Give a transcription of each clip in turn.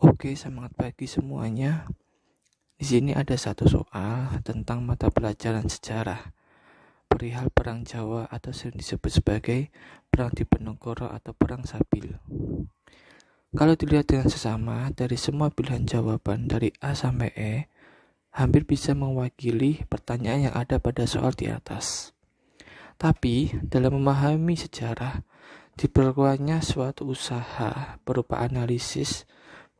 Oke, semangat pagi semuanya. Di sini ada satu soal tentang mata pelajaran sejarah perihal Perang Jawa atau sering disebut sebagai Perang Diponegoro atau Perang Sabil. Kalau dilihat dengan sesama, dari semua pilihan jawaban dari A sampai E, hampir bisa mewakili pertanyaan yang ada pada soal di atas. Tapi, dalam memahami sejarah, diperlukannya suatu usaha berupa analisis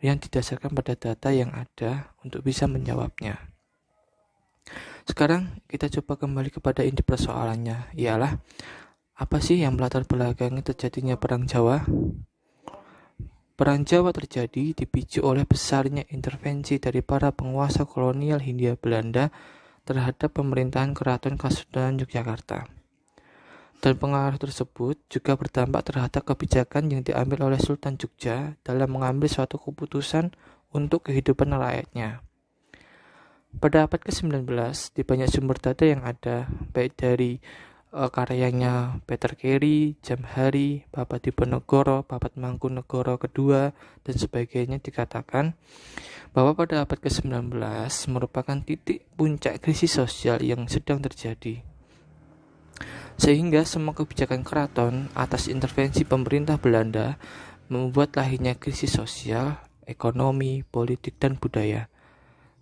yang didasarkan pada data yang ada untuk bisa menjawabnya. Sekarang kita coba kembali kepada inti persoalannya, ialah apa sih yang melatar belakangi terjadinya Perang Jawa? Perang Jawa terjadi dipicu oleh besarnya intervensi dari para penguasa kolonial Hindia Belanda terhadap pemerintahan Keraton Kasultanan Yogyakarta. Dan pengaruh tersebut juga berdampak terhadap kebijakan yang diambil oleh Sultan Jogja dalam mengambil suatu keputusan untuk kehidupan rakyatnya. Pada abad ke-19, di banyak sumber data yang ada, baik dari karyanya Peter Carey, Jamhari, Babat Diponegoro, Babat Mangkunegoro II, dan sebagainya, dikatakan bahwa pada abad ke-19 merupakan titik puncak krisis sosial yang sedang terjadi. Sehingga semua kebijakan keraton atas intervensi pemerintah Belanda membuat lahirnya krisis sosial, ekonomi, politik, dan budaya.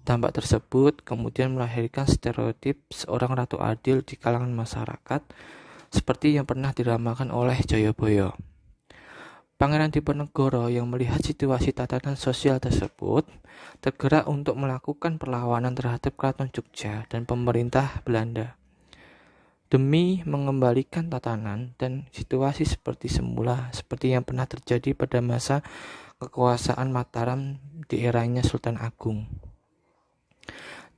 Dampak tersebut kemudian melahirkan stereotip seorang ratu adil di kalangan masyarakat seperti yang pernah diramalkan oleh Joyoboyo. Pangeran Diponegoro yang melihat situasi tatanan sosial tersebut tergerak untuk melakukan perlawanan terhadap Keraton Jogja dan pemerintah Belanda, demi mengembalikan tatanan dan situasi seperti semula, seperti yang pernah terjadi pada masa kekuasaan Mataram di eranya Sultan Agung.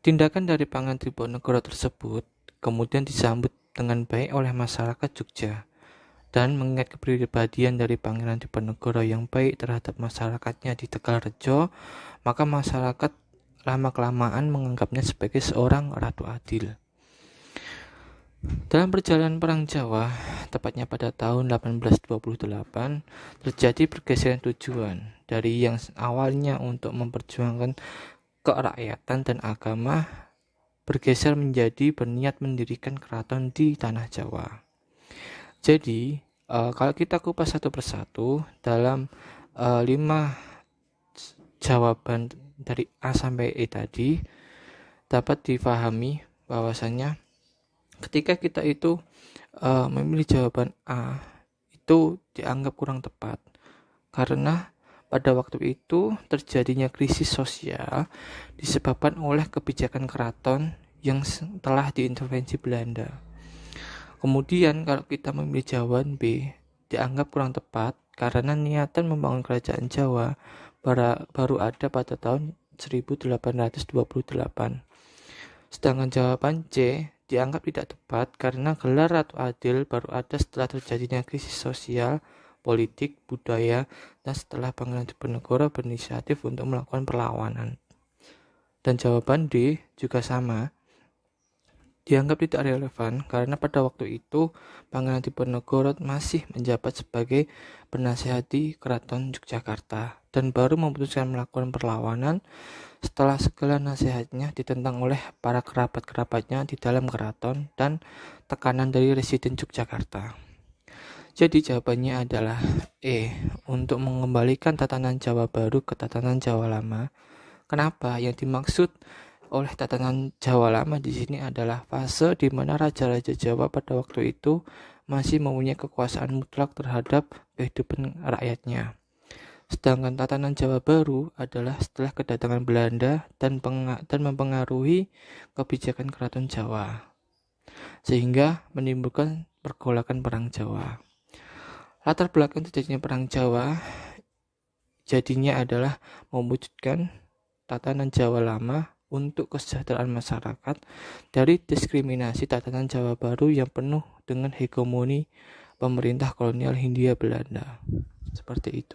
Tindakan dari Pangeran Diponegoro tersebut kemudian disambut dengan baik oleh masyarakat Jogja, dan mengingat kepribadian dari Pangeran Diponegoro yang baik terhadap masyarakatnya di Tegalrejo, maka masyarakat lama-kelamaan menganggapnya sebagai seorang ratu adil. Dalam perjalanan Perang Jawa, tepatnya pada tahun 1828, terjadi pergeseran tujuan dari yang awalnya untuk memperjuangkan kerakyatan dan agama, bergeser menjadi berniat mendirikan keraton di tanah Jawa. Jadi, kalau kita kupas satu persatu dalam 5 jawaban dari A sampai E tadi, dapat difahami bahwasanya ketika kita itu memilih jawaban A, itu dianggap kurang tepat karena pada waktu itu terjadinya krisis sosial disebabkan oleh kebijakan keraton yang telah diintervensi Belanda. Kemudian kalau kita memilih jawaban B, dianggap kurang tepat karena niatan membangun kerajaan Jawa baru ada pada tahun 1828. Sedangkan jawaban C dianggap tidak tepat karena gelar Ratu Adil baru ada setelah terjadinya krisis sosial, politik, budaya, dan setelah Pangeran Diponegoro berinisiatif untuk melakukan perlawanan. Dan jawaban D juga sama, dianggap tidak relevan karena pada waktu itu Pangeran Diponegoro masih menjabat sebagai penasihat di Keraton Yogyakarta dan baru memutuskan melakukan perlawanan setelah segala nasihatnya ditentang oleh para kerabat-kerabatnya di dalam keraton dan tekanan dari residen Yogyakarta. Jadi jawabannya adalah E, untuk mengembalikan tatanan Jawa baru ke tatanan Jawa lama. Kenapa? Yang dimaksud oleh tatanan Jawa lama di sini adalah fase di mana raja-raja Jawa pada waktu itu masih mempunyai kekuasaan mutlak terhadap kehidupan rakyatnya. Sedangkan tatanan Jawa baru adalah setelah kedatangan Belanda dan mempengaruhi kebijakan Keraton Jawa, sehingga menimbulkan pergolakan Perang Jawa. Latar belakang terjadinya Perang Jawa jadinya adalah mewujudkan tatanan Jawa lama untuk kesejahteraan masyarakat dari diskriminasi tatanan Jawa baru yang penuh dengan hegemoni pemerintah kolonial Hindia Belanda. Seperti itu.